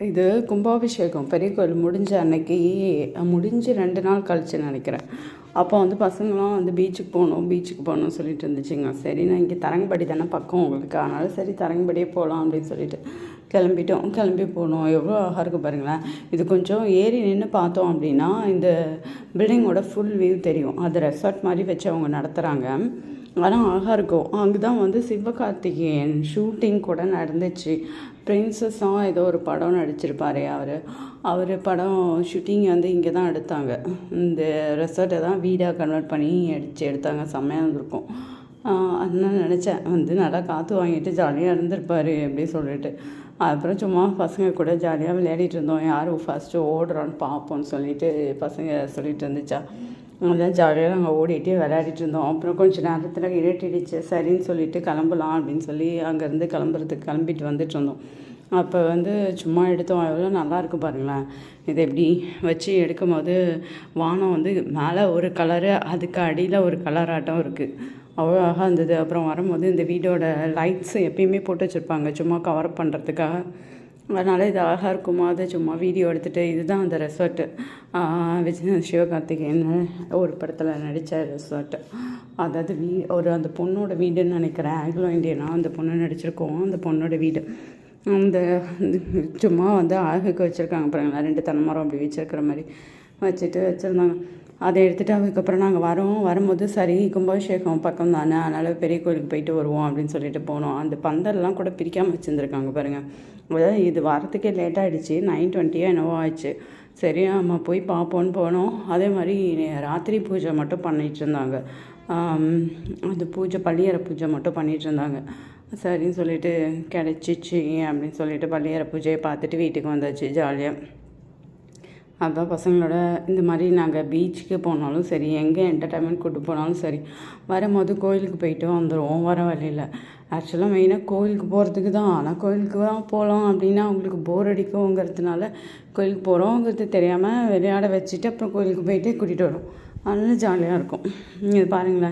இது கும்பாபிஷேகம் பெரிய கோயில் முடிஞ்ச அன்னைக்கு முடிஞ்சு 2 நாள் கழிச்சு நினைக்கிறேன். அப்போ வந்து பசங்களாம் வந்து பீச்சுக்கு போகணும்னு சொல்லிட்டு இருந்துச்சுங்க. சரி நான் இங்கே தரங்கம்படி தானே பக்கம் உங்களுக்கு, அதனால் சரி தரங்கம்படியே போகலாம் அப்படின்னு சொல்லிட்டு கிளம்பி போனோம். எவ்வளோ அழகாக இருக்குது பாருங்களேன். இது கொஞ்சம் ஏறி நின்று பார்த்தோம் அப்படின்னா இந்த பில்டிங்கோட ஃபுல் வியூ தெரியும். அது ரெசார்ட் மாதிரி வச்சு அவங்க நடத்துகிறாங்க. ஆனால் அழகாக இருக்கும். அங்கே தான் வந்து சிவகார்த்திகேயன் ஷூட்டிங் கூட நடந்துச்சு. பிரின்சஸாக ஏதோ ஒரு படம் நடிச்சிருப்பார் அவர் படம் ஷூட்டிங் வந்து இங்கே தான் எடுத்தாங்க. இந்த ரெசார்ட்டை தான் வீடாக கன்வெர்ட் பண்ணி எடுத்தாங்க. செம்மையாக இருந்திருக்கும். அதனால் நினச்சேன் வந்து நல்லா காற்று வாங்கிட்டு ஜாலியாக இருந்திருப்பார் அப்படி சொல்லிட்டு. அப்புறம் சும்மா பசங்க கூட ஜாலியாக விளையாடிட்டு இருந்தோம். யாரும் ஃபஸ்ட்டு ஓடுறான்னு பார்ப்போம்னு சொல்லிட்டு பசங்க சொல்லிட்டு இருந்துச்சா. அதான் ஜாலியாக நாங்கள் ஓடிட்டு விளையாடிட்டு இருந்தோம். அப்புறம் கொஞ்சம் நேரத்தில் இருட்டிடுச்சு. சரின்னு சொல்லிட்டு கிளம்பலாம் அப்படின்னு சொல்லி அங்கேருந்து கிளம்பிட்டு வந்துட்டு இருந்தோம். அப்போ வந்து சும்மா எடுத்தோம். எவ்வளோ நல்லாயிருக்கு பாருங்களேன். இதை எப்படி வச்சு எடுக்கும்போது வானம் வந்து மேலே ஒரு கலரு, அதுக்கு அடியில் ஒரு கலராட்டம் இருக்குது. அவ்வளோ அழகாக இருந்தது. அப்புறம் வரும்போது இந்த வீடோட லைட்ஸ் எப்பயுமே போட்டு வச்சுருப்பாங்க சும்மா கவர் பண்ணுறதுக்காக. அதனால் இது அழகாக இருக்குமா, அதை சும்மா வீடியோ எடுத்துகிட்டு இதுதான் அந்த ரெசார்ட்டு. சிவகார்த்திகேயன் ஒரு படத்தில் நடித்த ரெசார்ட்டு. அதாவது அந்த பொண்ணோட வீடுன்னு நினைக்கிறேன். ஆங்கிலோ இண்டியனாக அந்த பொண்ணு நடிச்சிருக்கோம். அந்த பொண்ணோட வீடு அந்த சும்மா வந்து அழகுக்கு வச்சுருக்காங்க பாருங்களேன். 2 தென்னை மரம் அப்படி வச்சுருக்கிற மாதிரி வச்சுருந்தாங்க. அதை எடுத்துகிட்டு அதுக்கப்புறம் நாங்கள் வரும்போது சரி கும்பாபிஷேகம் பக்கம் தானே, அதனால் பெரிய கோயிலுக்கு போயிட்டு வருவோம் அப்படின்னு சொல்லிட்டு போனோம். அந்த பந்தல்லாம் கூட பிரிக்காமல் வச்சுருந்துருக்காங்க பாருங்கள். அதாவது இது வரத்துக்கே லேட்டாகிடுச்சு. 9:20 என்னவோ ஆயிடுச்சு. சரி நம்ம போய் பார்ப்போன்னு போனோம். அதே மாதிரி ராத்திரி பூஜை மட்டும் பண்ணிகிட்டு இருந்தாங்க. அந்த பள்ளியறை பூஜை மட்டும் பண்ணிகிட்டு இருந்தாங்க. சரின்னு சொல்லிட்டு கிடச்சிச்சு அப்படின்னு சொல்லிட்டு பள்ளியறை பூஜையை பார்த்துட்டு வீட்டுக்கு வந்தாச்சு ஜாலியாக. அப்போ பசங்களோட இந்த மாதிரி நாங்கள் பீச்சுக்கு போனாலும் சரி, எங்கே என்டர்டைன்மெண்ட் கூப்பிட்டு போனாலும் சரி, வரும்போது கோயிலுக்கு போயிட்டு வந்துடுவோம் வர வழியில். ஆக்சுவலாக மெயினாக கோயிலுக்கு போகிறதுக்கு தான். ஆனால் கோயிலுக்கு தான் போகலாம் அப்படின்னா அவங்களுக்கு போர் அடிக்குங்கிறதுனால கோயிலுக்கு போகிறோங்கிறது தெரியாமல் விளையாட வச்சுட்டு அப்புறம் கோயிலுக்கு போயிட்டு கூட்டிகிட்டு வரோம். அதனால ஜாலியாக இருக்கும். இது பாருங்களேன்.